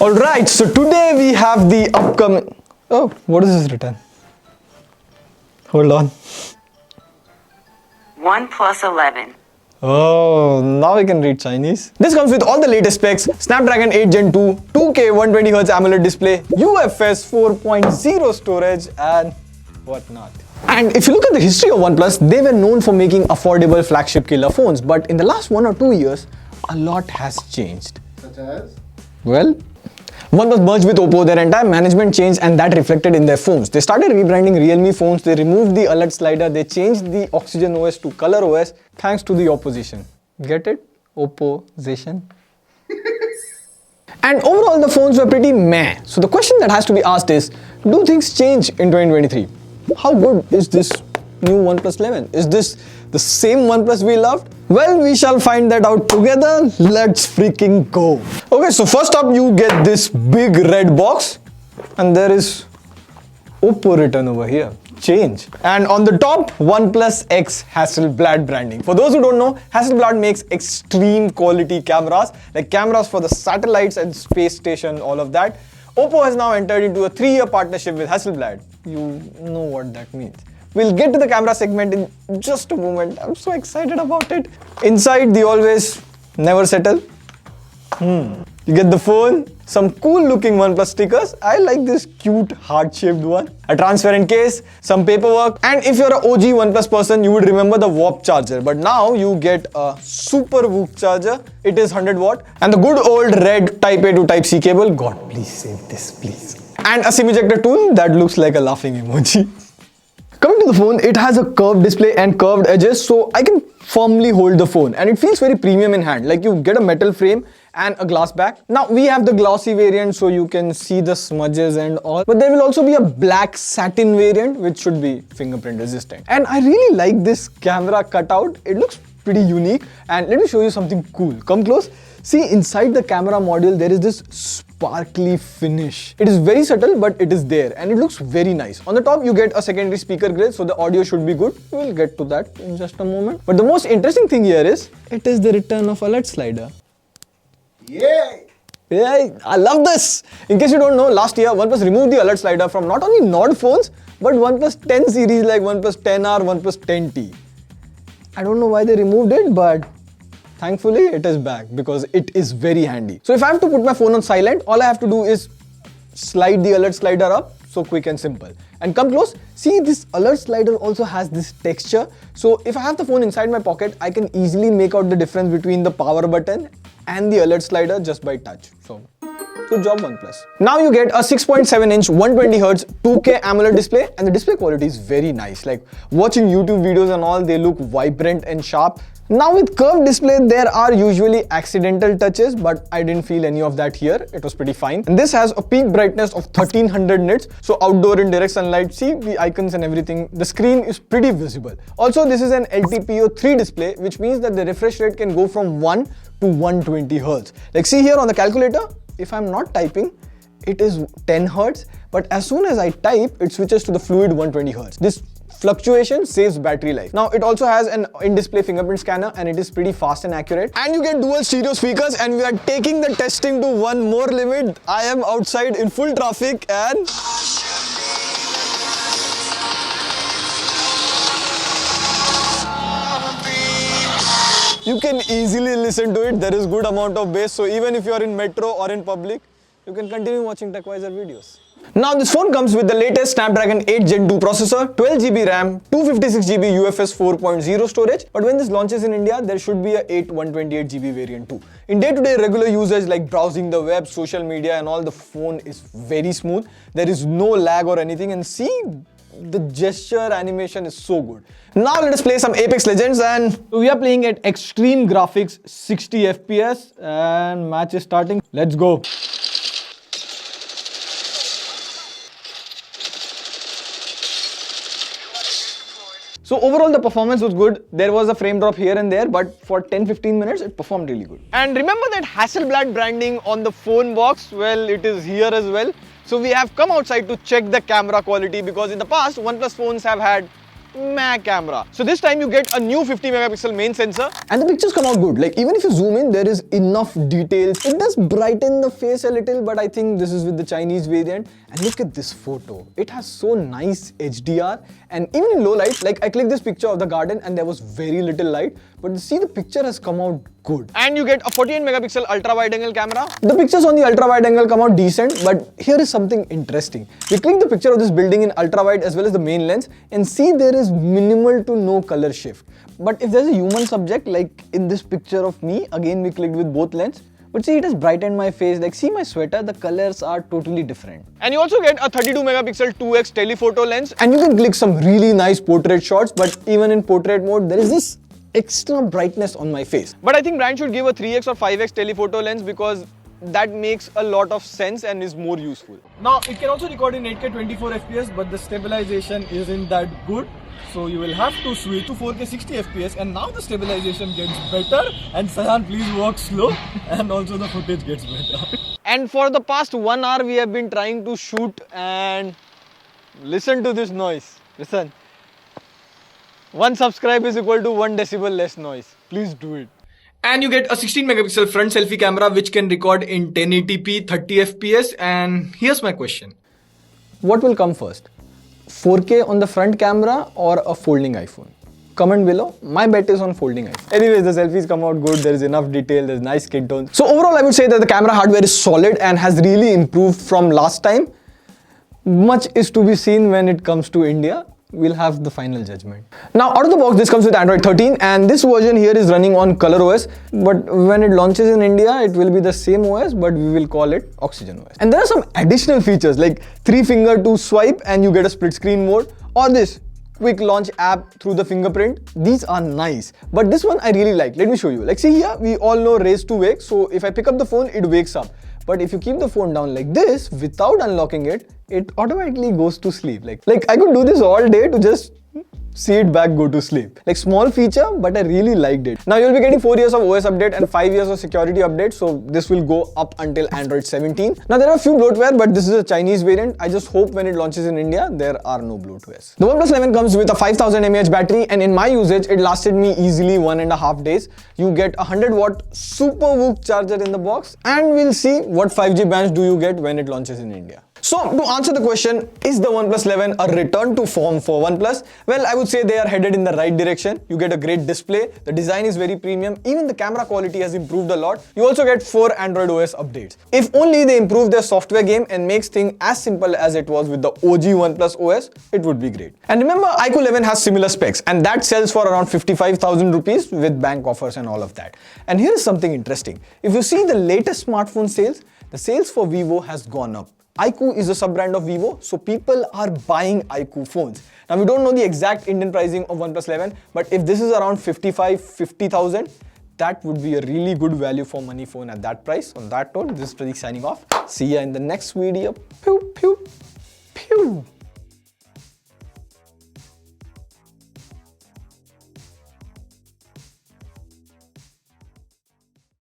Alright, so today we have the upcoming... Oh, what is this written? Hold on. OnePlus 11. Oh, now I can read Chinese. This comes with all the latest specs: Snapdragon 8 Gen 2, 2K 120Hz AMOLED display, UFS 4.0 storage and whatnot. And if you look at the history of OnePlus, they were known for making affordable flagship killer phones. But in the last 1 or 2 years, a lot has changed. Such as? Well, OnePlus merged with Oppo, their entire management changed and that reflected in their phones. They started rebranding Realme phones, they removed the alert slider, they changed the Oxygen OS to Color OS thanks to the opposition. Get it? Opposition. And overall the phones were pretty meh. So the question that has to be asked is, do things change in 2023? How good is this new OnePlus 11? Is this the same OnePlus we loved? Well, we shall find that out together. Let's freaking go. Okay, so first up you get this big red box and there is Oppo written over here. Change. And on the top, OnePlus X Hasselblad branding. For those who don't know, Hasselblad makes extreme quality cameras, like cameras for the satellites and space station, all of that. Oppo has now entered into a 3-year partnership with Hasselblad. You know what that means. We'll get to the camera segment in just a moment. I'm so excited about it. Inside, the always never settle. You get the phone, some cool looking OnePlus stickers. I like this cute heart-shaped one. A transparent case, some paperwork. And if you're an OG OnePlus person, you would remember the warp charger. But now you get a super whoop charger. It is 100 watt. And the good old red Type A to Type C cable. God, please save this, please. And a SIM ejector tool that looks like a laughing emoji. Coming to the phone, it has a curved display and curved edges, so I can firmly hold the phone and it feels very premium in hand, like you get a metal frame and a glass back. Now we have the glossy variant so you can see the smudges and all, but there will also be a black satin variant which should be fingerprint resistant. And I really like this camera cutout. It looks pretty unique and let me show you something cool. Come close. See, inside the camera module there is this sparkly finish. It is very subtle but it is there and it looks very nice. On the top you get a secondary speaker grill so the audio should be good. We'll get to that in just a moment. But the most interesting thing here is, it is the return of alert slider. Yay! Yeah, I love this! In case you don't know, last year OnePlus removed the alert slider from not only Nord phones but OnePlus 10 series like OnePlus 10R, OnePlus 10T. I don't know why they removed it, but thankfully it is back because it is very handy. So if I have to put my phone on silent, all I have to do is slide the alert slider up, so quick and simple. And come close, see this alert slider also has this texture. So if I have the phone inside my pocket, I can easily make out the difference between the power button and the alert slider just by touch. So good job OnePlus. Now you get a 6.7-inch 120Hz 2K AMOLED display and the display quality is very nice. Like watching YouTube videos and all, they look vibrant and sharp. Now with curved display, there are usually accidental touches, but I didn't feel any of that here. It was pretty fine. And this has a peak brightness of 1300 nits. So outdoor in direct sunlight, see the icons and everything. The screen is pretty visible. Also, this is an LTPO3 display, which means that the refresh rate can go from 1 to 120 Hz. Like see here on the calculator, if I'm not typing, it is 10 Hz. But as soon as I type, it switches to the fluid 120 Hz. This fluctuation saves battery life. Now it also has an in-display fingerprint scanner and it is pretty fast and accurate. And you get dual stereo speakers and we are taking the testing to one more limit. I am outside in full traffic and you can easily listen to it. There is good amount of bass, so even if you are in metro or in public, you can continue watching TechWiser videos. Now this phone comes with the latest Snapdragon 8 Gen 2 processor, 12GB RAM, 256GB UFS 4.0 storage. But when this launches in India, there should be a 8 128GB variant too. In day-to-day regular usage like browsing the web, social media and all, the phone is very smooth. There is no lag or anything, and see, the gesture animation is so good. Now let us play some Apex Legends, and we are playing at extreme graphics 60 FPS and match is starting. Let's go. So overall the performance was good. There was a frame drop here and there, but for 10-15 minutes it performed really good. And remember that Hasselblad branding on the phone box? Well, it is here as well. So we have come outside to check the camera quality because in the past OnePlus phones have had meh camera. So this time you get a new 50 megapixel main sensor and the pictures come out good. Like even if you zoom in, there is enough details. It does brighten the face a little, but I think this is with the Chinese variant. And look at this photo. It has so nice HDR, and even in low light, like I clicked this picture of the garden and there was very little light, but see, the picture has come out good. And you get a 48 megapixel ultra wide angle camera. The pictures on the ultra wide angle come out decent, but here is something interesting. We click the picture of this building in ultra wide as well as the main lens and see there is minimal to no color shift. But if there's a human subject, like in this picture of me, again we clicked with both lens, but see, it has brightened my face. Like, see my sweater, the colors are totally different. And you also get a 32 megapixel 2x telephoto lens. And you can click some really nice portrait shots, but even in portrait mode, there is this extra brightness on my face. But I think brand should give a 3x or 5x telephoto lens because that makes a lot of sense and is more useful. Now, it can also record in 8K 24 FPS, but the stabilization isn't that good. So you will have to switch to 4K 60 FPS, and now the stabilization gets better. And Sayan, please walk slow, and also the footage gets better. And for the past 1 hour, we have been trying to shoot, and listen to this noise. Listen. 1 subscribe is equal to 1 decibel less noise. Please do it. And you get a 16 megapixel front selfie camera which can record in 1080p 30 FPS. And here's my question. What will come first? 4K on the front camera or a folding iPhone? Comment below. My bet is on folding iPhone. Anyways, the selfies come out good. There is enough detail. There's nice skin tones. So overall, I would say that the camera hardware is solid and has really improved from last time. Much is to be seen when it comes to India. We'll have the final judgment. Now, out of the box, this comes with Android 13, and this version here is running on ColorOS. But when it launches in India, it will be the same OS, but we will call it Oxygen OS. And there are some additional features like 3-finger to swipe and you get a split screen mode, or this quick launch app through the fingerprint. These are nice, but this one I really like. Let me show you. Like, see here, we all know raise to wake. So if I pick up the phone, it wakes up. But if you keep the phone down like this without unlocking it, it automatically goes to sleep. Like I could do this all day to just see it back go to sleep. Like, small feature, but I really liked it. Now you'll be getting 4 years of OS update and 5 years of security update. So this will go up until Android 17. Now there are a few bloatware, but this is a Chinese variant. I just hope when it launches in India, there are no bloatwares. The OnePlus 11 comes with a 5000 mAh battery, and in my usage, it lasted me easily 1.5 days. You get a 100-watt super whoop charger in the box, and we'll see what 5G bands do you get when it launches in India. So to answer the question, is the OnePlus 11 a return to form for OnePlus? Well, I would say they are headed in the right direction. You get a great display, the design is very premium, even the camera quality has improved a lot. You also get 4 Android OS updates. If only they improve their software game and makes things as simple as it was with the OG OnePlus OS, it would be great. And remember, iQOO 11 has similar specs, and that sells for around 55,000 rupees with bank offers and all of that. And here is something interesting. If you see the latest smartphone sales, the sales for Vivo has gone up. iQOO is a sub-brand of Vivo, so people are buying iQOO phones. Now, we don't know the exact Indian pricing of OnePlus 11, but if this is around 50,000, that would be a really good value for money phone at that price. On that note, this is Pratik signing off. See ya in the next video. Pew, pew, pew.